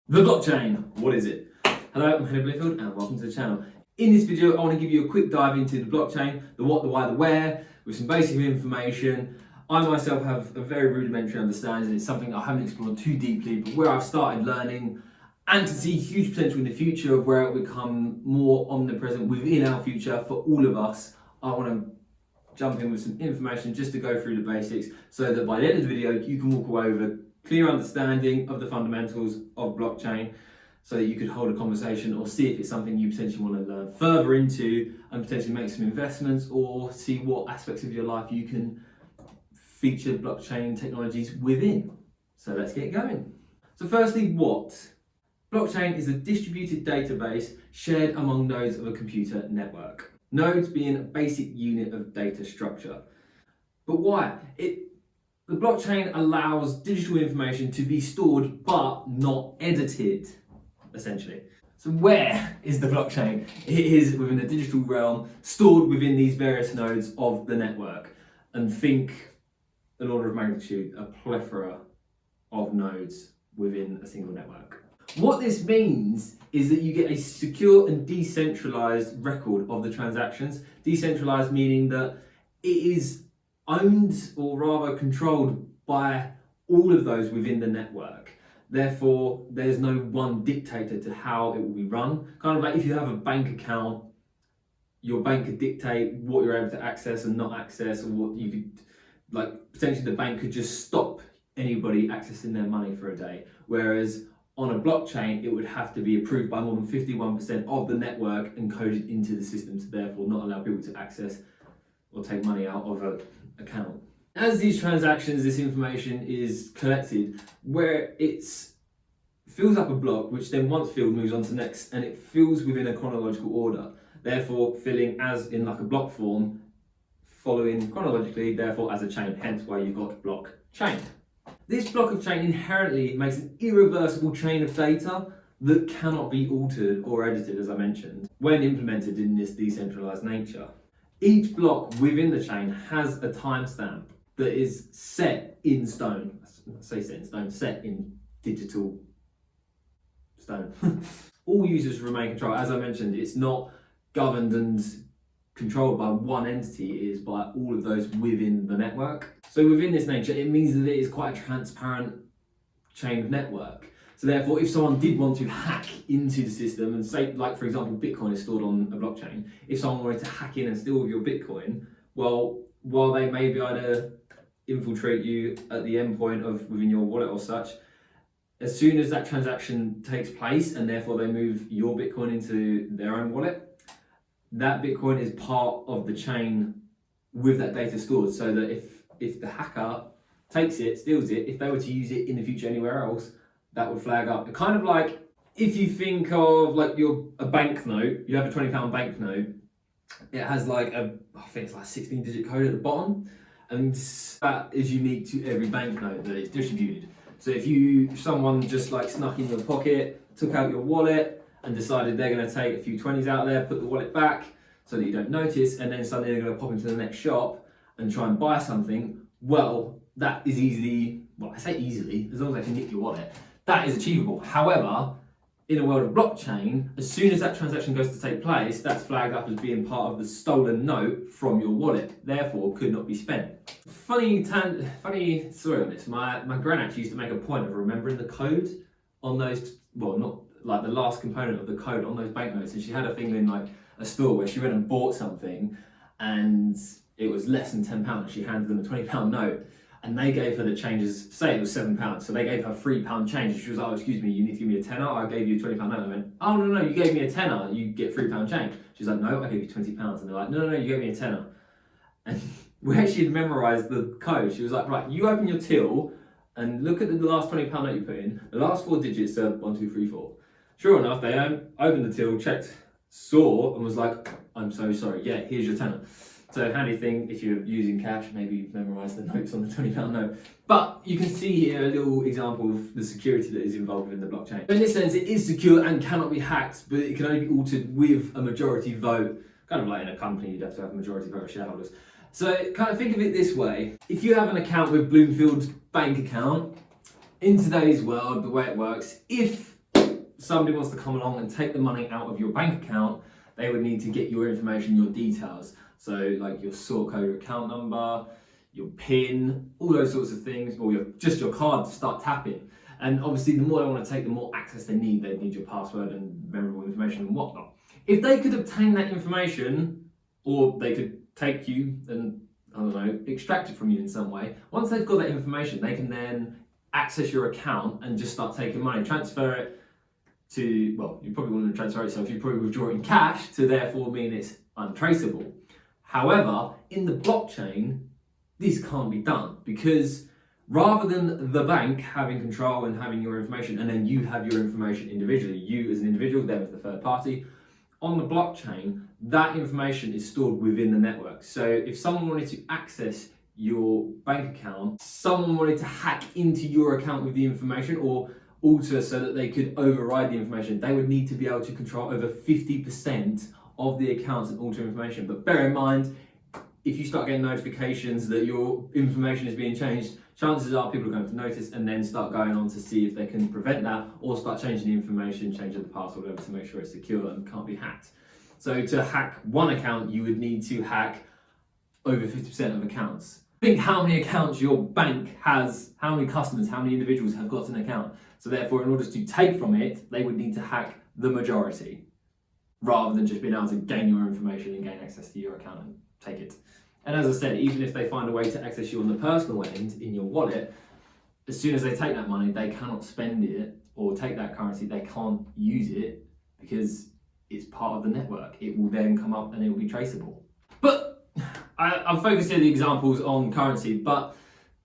The blockchain, what is it? Hello, I'm Henry Blinfield and welcome to the channel. In this video, I want to give you a quick dive into the blockchain, the what, the why, the where, with some basic information. I myself have a very rudimentary understanding. It's something I haven't explored too deeply, but where I've started learning and to see huge potential in the future of where it will become more omnipresent within our future for all of us. I want to jump in with some information just to go through the basics so that by the end of the video, you can walk away with a clear understanding of the fundamentals of blockchain so that you could hold a conversation or see if it's something you potentially want to learn further into and potentially make some investments or see what aspects of your life you can feature blockchain technologies within. So let's get going. So firstly, what? Blockchain is a distributed database shared among nodes of a computer network. Nodes being a basic unit of data structure. But why? The blockchain allows digital information to be stored but not edited, essentially. So where is the blockchain? It is within the digital realm, stored within these various nodes of the network. And think an order of magnitude, a plethora of nodes within a single network. What this means is that you get a secure and decentralized record of the transactions. Decentralized meaning that it is owned or rather controlled by all of those within the network. Therefore, there's no one dictator to how it will be run. Kind of like if you have a bank account, your bank could dictate what you're able to access and not access, or what you could, like potentially the bank could just stop anybody accessing their money for a day. Whereas on a blockchain, it would have to be approved by more than 51% of the network and coded into the system to therefore not allow people to access or take money out of an account. As these transactions, this information is collected, where it's fills up a block, which then once filled moves on to the next, and it fills within a chronological order. Therefore, filling as in like a block form, following chronologically, therefore as a chain, hence why you've got blockchain. This block of chain inherently makes an irreversible chain of data that cannot be altered or edited, as I mentioned, when implemented in this decentralized nature. Each block within the chain has a timestamp that is set in stone. I say set in stone, set in digital stone. All users remain control. As I mentioned, it's not governed and controlled by one entity, it is by all of those within the network. So within this nature, it means that it is quite a transparent chain of network. So therefore, if someone did want to hack into the system and say, like for example, Bitcoin is stored on a blockchain, if someone wanted to hack in and steal with your Bitcoin, well, while they may be able to infiltrate you at the endpoint of within your wallet or such, as soon as that transaction takes place and therefore they move your Bitcoin into their own wallet, that Bitcoin is part of the chain with that data stored, so that if the hacker takes it, steals it, if they were to use it in the future anywhere else, that would flag up. Kind of like if you think of like a banknote, you have a £20 banknote, it has like I think it's like 16-digit code at the bottom, and that is unique to every banknote that is distributed. So if someone just like snuck in your pocket, took out your wallet, and decided they're going to take a few 20s out there, put the wallet back so that you don't notice, and then suddenly they're going to pop into the next shop and try and buy something, well, that is easily, well, I say easily, as long as they can nick your wallet, that is achievable. However, in a world of blockchain, as soon as that transaction goes to take place, that's flagged up as being part of the stolen note from your wallet, therefore could not be spent. Funny story on this, my gran actually used to make a point of remembering the code on those, well, not like the last component of the code on those banknotes, and she had a thing in like a store where she went and bought something and it was less than £10. She handed them a £20 note and they gave her the changes, say it was £7, so they gave her £3 change, and she was like, oh, excuse me, you need to give me a tenner, I gave you a £20 note. I went, oh no, you gave me a tenner, you get £3 change. She's like, no, I gave you £20. And they're like, no, you gave me a tenner. And where she had memorised the code, she was like, right, you open your till and look at the last £20 note you put in, the last 4 digits are 1, 2, 3, 4. Sure enough, they opened the till, checked, saw, and was like, I'm so sorry, yeah, here's your tenner. So handy thing, if you're using cash, maybe memorise the notes on the £20 note. But you can see here a little example of the security that is involved in the blockchain. In this sense, it is secure and cannot be hacked, but it can only be altered with a majority vote. Kind of like in a company, you'd have to have a majority vote of shareholders. So kind of think of it this way. If you have an account with Bloomfield's bank account, in today's world, the way it works, if somebody wants to come along and take the money out of your bank account, they would need to get your information, your details. So like your sort code, your account number, your PIN, all those sorts of things, or just your card to start tapping. And obviously the more they want to take, the more access they need. They need your password and memorable information and whatnot. If they could obtain that information, or they could take you and, I don't know, extract it from you in some way, once they've got that information, they can then access your account and just start taking money, transfer it to, well, you probably want to transfer it, so if you probably withdraw it in cash, to therefore mean it's untraceable. However, in the blockchain, this can't be done, because rather than the bank having control and having your information, and then you have your information individually, you as an individual, them as the third party, on the blockchain, that information is stored within the network. So if someone wanted to access your bank account, someone wanted to hack into your account with the information or alter so that they could override the information, they would need to be able to control over 50% of the accounts and alter information. But bear in mind, if you start getting notifications that your information is being changed, chances are people are going to notice and then start going on to see if they can prevent that, or start changing the information, changing the password over to make sure it's secure and can't be hacked. So to hack one account, you would need to hack over 50% of accounts. Think how many accounts your bank has, how many customers, how many individuals have got an account. So therefore, in order to take from it, they would need to hack the majority, rather than just being able to gain your information and gain access to your account and take it. And as I said, even if they find a way to access you on the personal end in your wallet, as soon as they take that money, they cannot spend it or take that currency, they can't use it because it's part of the network. It will then come up and it will be traceable. But I've focused here the examples on currency, but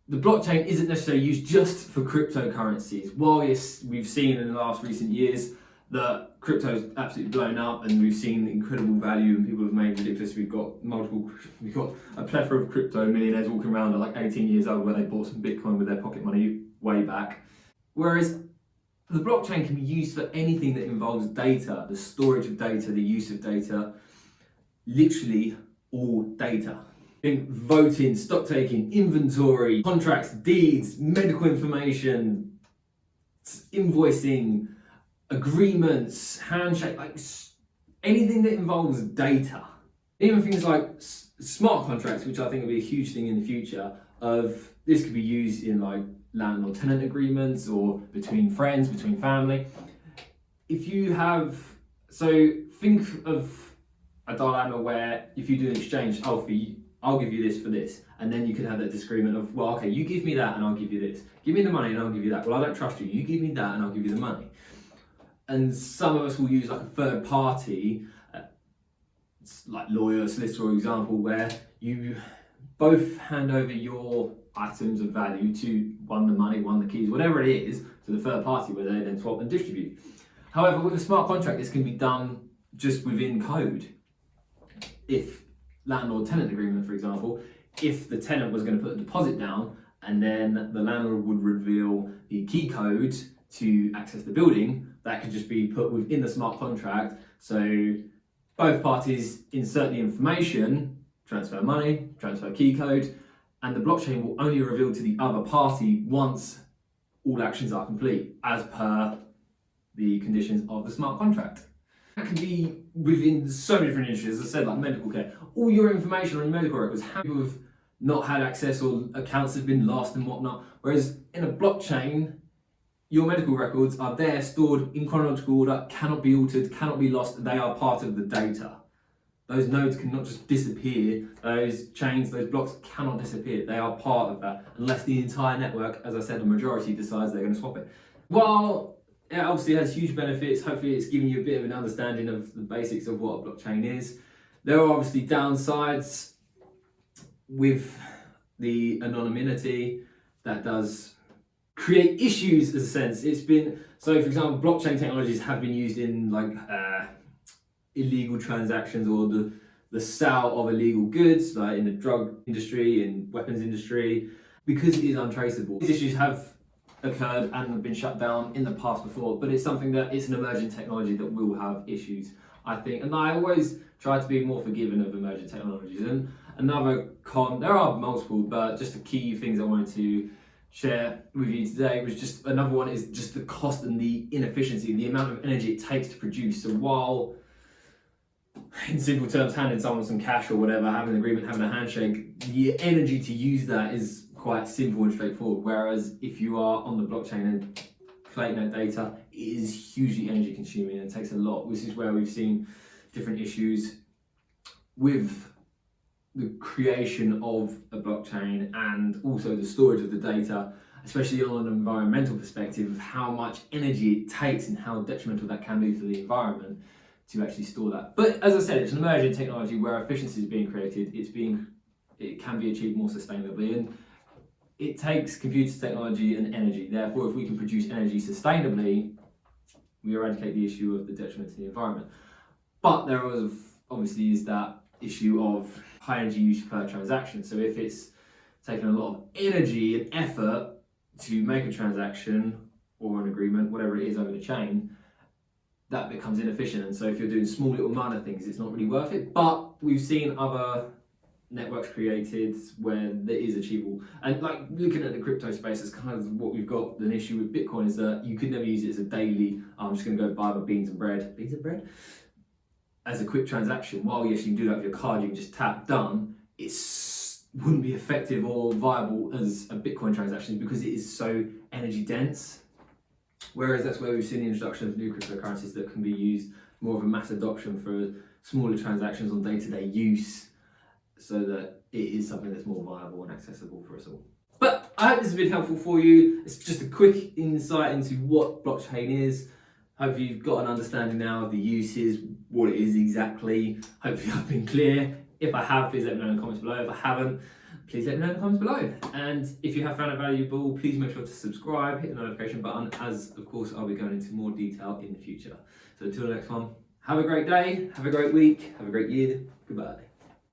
the blockchain isn't necessarily used just for cryptocurrencies. While yes, we've seen in the last recent years that crypto's absolutely blown up and we've seen incredible value and people have made ridiculous. We've got a plethora of crypto millionaires walking around at like 18 years old where they bought some Bitcoin with their pocket money way back. Whereas the blockchain can be used for anything that involves data, the storage of data, the use of data, literally all data. Think voting, stock taking, inventory, contracts, deeds, medical information, invoicing, agreements, handshake, like anything that involves data. Even things like smart contracts, which I think will be a huge thing in the future. This could be used in like landlord-tenant agreements or between friends, between family. If you have, so think of a dilemma where if you do an exchange, I'll give you this for this, and then you could have that disagreement of, well, okay, you give me that and I'll give you this. Give me the money and I'll give you that. Well, I don't trust you. You give me that and I'll give you the money. And some of us will use like a third party, like lawyer, solicitor, for example, where you both hand over your items of value to one the money, one the keys, whatever it is, to the third party where they then swap and distribute. However, with a smart contract, this can be done just within code. If landlord-tenant agreement, for example, if the tenant was going to put a deposit down and then the landlord would reveal the key code to access the building, that could just be put within the smart contract. So both parties insert the information, transfer money, transfer key code, and the blockchain will only reveal to the other party once all actions are complete, as per the conditions of the smart contract. That can be within so many different industries, as I said, like medical care. All your information on your medical records, how people have not had access or accounts have been lost and whatnot. Whereas in a blockchain, your medical records are there, stored in chronological order, cannot be altered, cannot be lost. They are part of the data. Those nodes cannot just disappear. Those chains, those blocks cannot disappear. They are part of that, unless the entire network, as I said, the majority decides they're going to swap it. While it obviously has huge benefits, hopefully it's giving you a bit of an understanding of the basics of what a blockchain is. There are obviously downsides with the anonymity that does create issues in a sense. It's been, so for example, blockchain technologies have been used in like illegal transactions or the sale of illegal goods, like in the drug industry and weapons industry, because it is untraceable. These issues have occurred and have been shut down in the past before, but it's something that it's an emerging technology that will have issues, I think. And I always try to be more forgiving of emerging technologies. And another there are multiple, but just the key things I wanted to share with you today was just another one is just the cost and the inefficiency, the amount of energy it takes to produce. So while in simple terms, handing someone some cash or whatever, having an agreement, having a handshake, the energy to use that is quite simple and straightforward. Whereas if you are on the blockchain and collating that data, it is hugely energy consuming and it takes a lot. This is where we've seen different issues with the creation of a blockchain and also the storage of the data, especially on an environmental perspective of how much energy it takes and how detrimental that can be for the environment to actually store that. But as I said, it's an emerging technology where efficiency is being created, it can be achieved more sustainably, and it takes computer technology and energy. Therefore, if we can produce energy sustainably, we eradicate the issue of the detriment to the environment. But there obviously is that issue of high energy use per transaction. So if it's taking a lot of energy and effort to make a transaction or an agreement, whatever it is over the chain, that becomes inefficient. And so if you're doing small little minor things, it's not really worth it. But we've seen other networks created where that is achievable. And like looking at the crypto space, it's kind of what we've got an issue with Bitcoin is that you could never use it as a daily, I'm just going to go buy my beans and bread as a quick transaction. While yes, you can do that with your card, you can just tap done, it wouldn't be effective or viable as a Bitcoin transaction because it is so energy dense. Whereas that's where we've seen the introduction of new cryptocurrencies that can be used more of a mass adoption for smaller transactions on day-to-day use, so that it is something that's more viable and accessible for us all. But I hope this has been helpful for you. It's just a quick insight into what blockchain is. Hopefully you've got an understanding now of the uses, what it is exactly. Hopefully I've been clear. If I have, please let me know in the comments below. If I haven't, please let me know in the comments below. And if you have found it valuable, please make sure to subscribe, hit the notification button, as of course I'll be going into more detail in the future. So until the next one, have a great day, have a great week, have a great year. Goodbye.